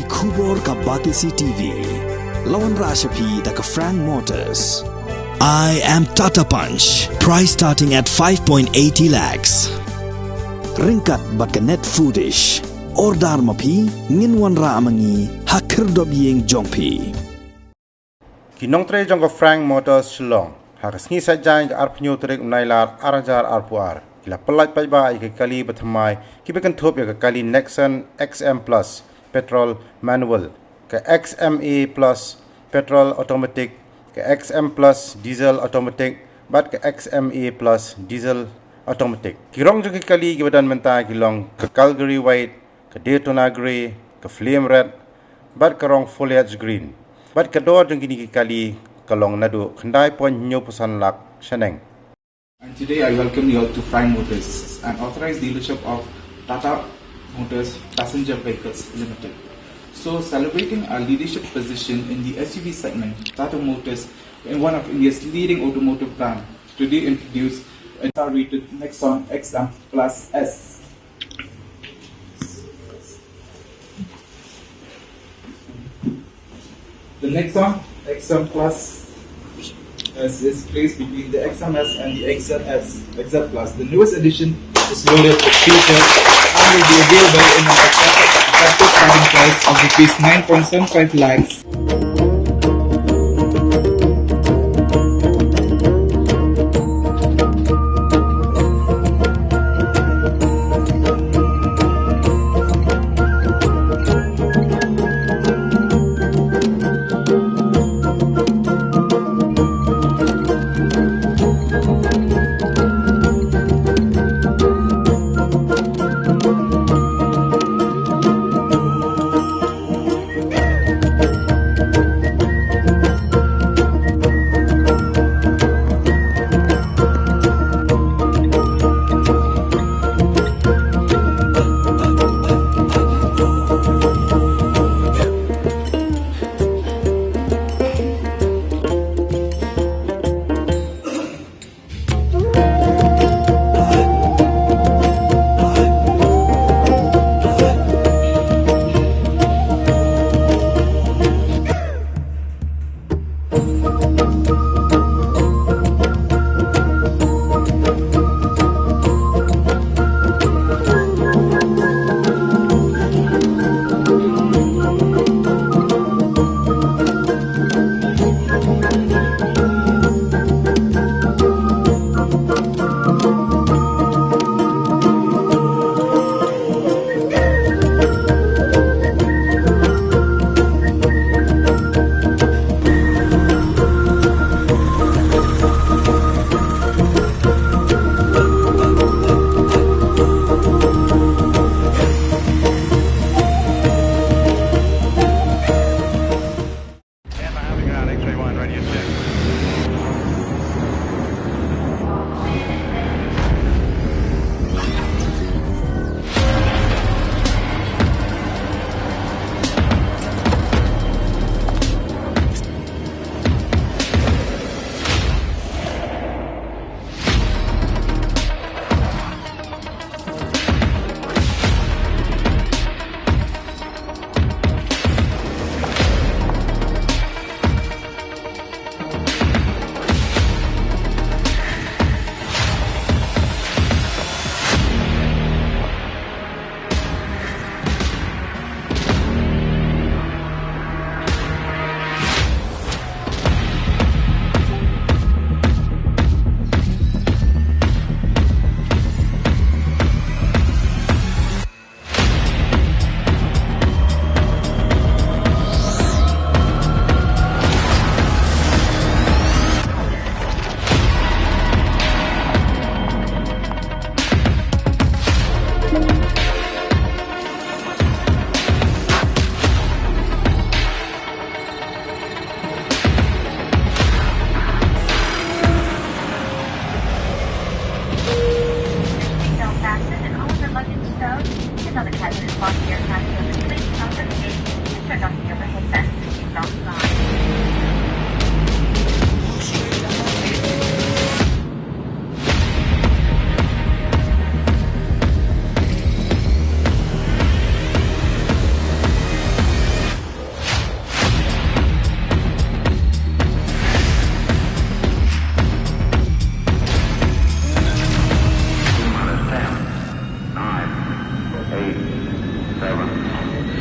Kubor ka Batisi TV. Lawan Rashapi da ka Frank Motors. I am Tata Punch. Price starting at 5.80 lakhs. Ringkat bat ka net foodish. Ordar mapi nginwan ra amangi hakir dob yeng jongpi. Kinong tre jong ka Frank Motors Shillong. Hakas ngi sajang ka arpnyo trek unailar arajar arpuar. Kila Pyllait Paidbah ke kali berthamai kibekan top ya ke kali Nexon XM Plus petrol manual ke XMA Plus petrol automatic ke XM Plus diesel automatic bat ke XMA Plus diesel automatic. Kirong juga kali kibadan mentah kilong ke Calgary white ke Daytona grey ke flame red bat kerong foliage green bat kedua jengki ni kali kalong nadu kendai pon nyo pesan lak shaneng. And today I welcome you all to Frank Motors, an authorized dealership of Tata Motors Passenger Vehicles Limited. So, celebrating our leadership position in the SUV segment, Tata Motors, in one of India's leading automotive brands, today introduced a star-rated Nexon XM Plus S. The Nexon XM Plus S is placed between the XMS and the XL Plus. The newest edition is loaded with features and will be available in an attractive starting price of ₹9.75 lakhs.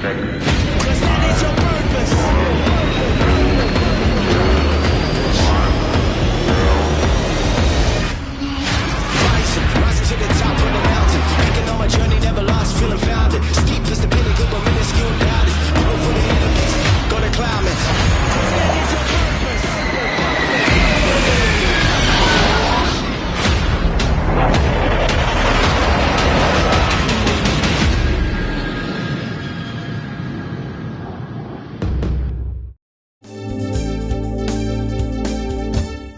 Respect.